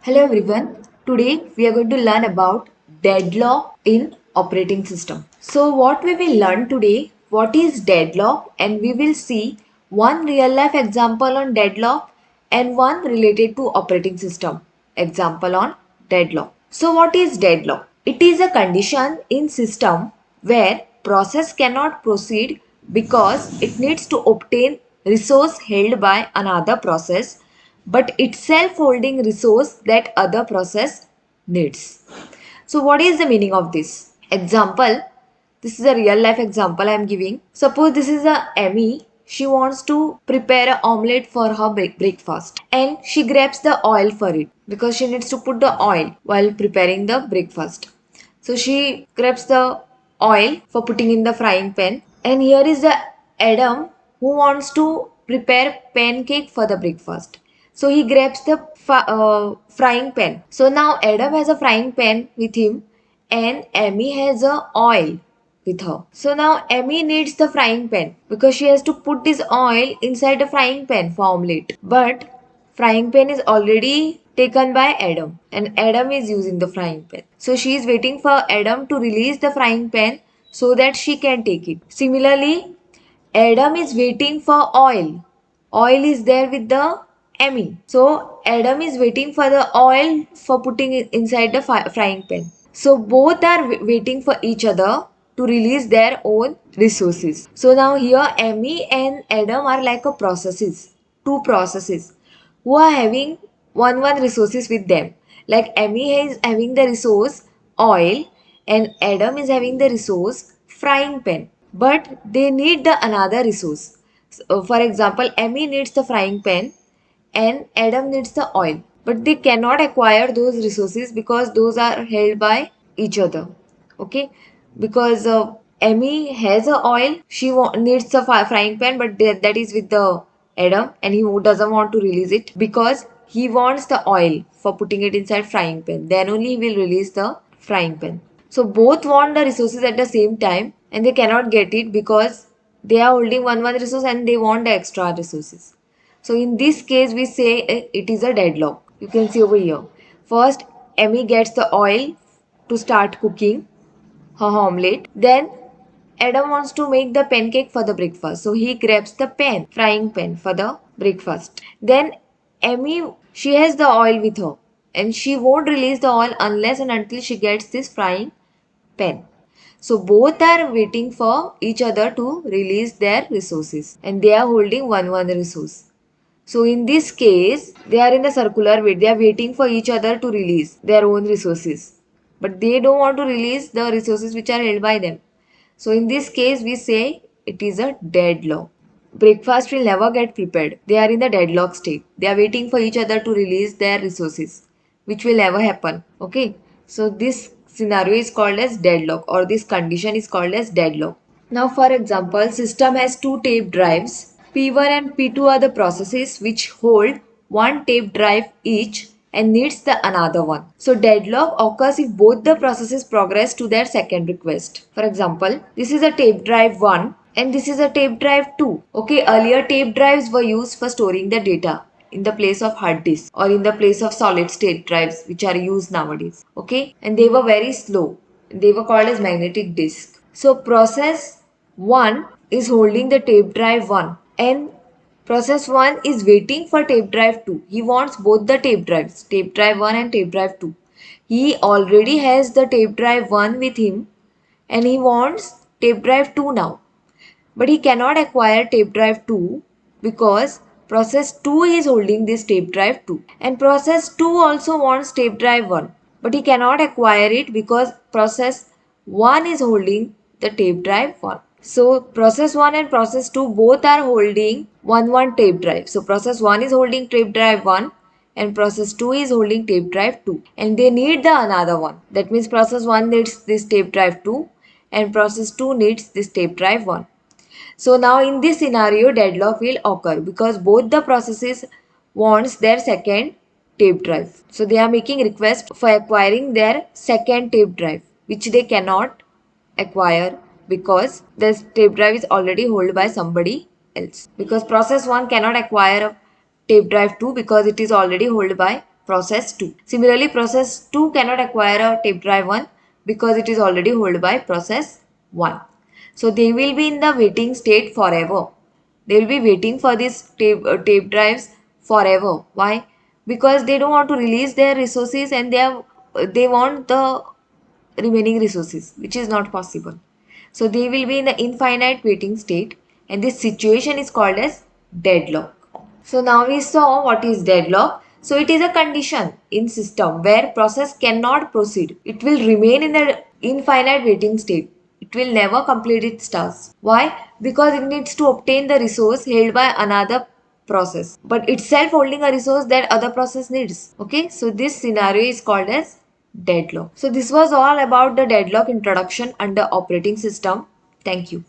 Hello everyone. Today we are going to learn about deadlock in operating system. So what we will learn today, what is deadlock, and we will see one real life example on deadlock and one related to operating system example on deadlock. So what is deadlock? It is a condition in system where process cannot proceed because it needs to obtain resource held by another process but itself holding resource that other process needs. So what is the meaning of this? Example, this is a real life example I am giving. Suppose this is a Emmy. She wants to prepare an omelette for her breakfast and she grabs the oil for it because she needs to put the oil while preparing the breakfast. So she grabs the oil for putting in the frying pan, and here is the Adam who wants to prepare pancake for the breakfast. So he grabs the frying pan. So now Adam has a frying pan with him and Amy has a oil with her. So now Amy needs the frying pan because she has to put this oil inside the frying pan for omelette. But frying pan is already taken by Adam and Adam is using the frying pan. So she is waiting for Adam to release the frying pan so that she can take it. Similarly, Adam is waiting for oil. Oil is there with the Emmy. So Adam is waiting for the oil for putting it inside the frying pan. So both are waiting for each other to release their own resources. So now here Emmy and Adam are like a processes, two processes who are having one resources with them. Like Emmy is having the resource oil and Adam is having the resource frying pan. But they need the another resource. So, for example, Emmy needs the frying pan and Adam needs the oil. But they cannot acquire those resources because those are held by each other. Okay, because Emmy has a oil, she needs a frying pan, but that is with the Adam, and he doesn't want to release it because he wants the oil for putting it inside frying pan. Then only he will release the frying pan. So both want the resources at the same time, and they cannot get it because they are holding one resource and they want the extra resources. So in this case, we say it is a deadlock. You can see over here. First, Emmy gets the oil to start cooking her omelette. Then Adam wants to make the pancake for the breakfast. So he grabs the pan, frying pan for the breakfast. Then Emmy, she has the oil with her and she won't release the oil unless and until she gets this frying pan. So both are waiting for each other to release their resources and they are holding one resource. So in this case, they are in the circular wait. They are waiting for each other to release their own resources. But they don't want to release the resources which are held by them. So in this case, we say it is a deadlock. Breakfast will never get prepared. They are in the deadlock state. They are waiting for each other to release their resources, which will never happen. Okay. So this scenario is called as deadlock, or this condition is called as deadlock. Now for example, system has two tape drives. P1 and P2 are the processes which hold one tape drive each and needs the another one. So deadlock occurs if both the processes progress to their second request. For example, this is a tape drive 1 and this is a tape drive 2. Okay, earlier tape drives were used for storing the data in the place of hard disk or in the place of solid state drives which are used nowadays. Okay, and they were very slow. They were called as magnetic disk. So process 1 is holding the tape drive 1 and process 1 is waiting for tape drive 2. He wants both the tape drives, tape drive 1 and tape drive 2. He already has the tape drive 1 with him and he wants tape drive 2 now. But he cannot acquire tape drive 2 because process 2 is holding this tape drive 2. And process 2 also wants tape drive 1. But he cannot acquire it because process 1 is holding the tape drive 1. So process 1 and process 2 both are holding one tape drive. So process 1 is holding tape drive 1 and process 2 is holding tape drive 2 and they need the another one. That means process 1 needs this tape drive 2 and process 2 needs this tape drive 1. So now in this scenario deadlock will occur because both the processes wants their second tape drive. So they are making request for acquiring their second tape drive which they cannot acquire because this tape drive is already held by somebody else. Because process 1 cannot acquire a tape drive 2 because it is already held by process 2. Similarly, process 2 cannot acquire a tape drive 1 because it is already held by process 1. So they will be in the waiting state forever. They will be waiting for these tape drives forever. Why? Because they don't want to release their resources and they want the remaining resources, which is not possible. So they will be in the infinite waiting state, and this situation is called as deadlock. So now we saw what is deadlock. So it is a condition in system where process cannot proceed. It will remain in the infinite waiting state. It will never complete its task. Why? Because it needs to obtain the resource held by another process, but itself holding a resource that other process needs. Okay, so this scenario is called as deadlock. So this was all about the deadlock introduction under operating system. Thank you.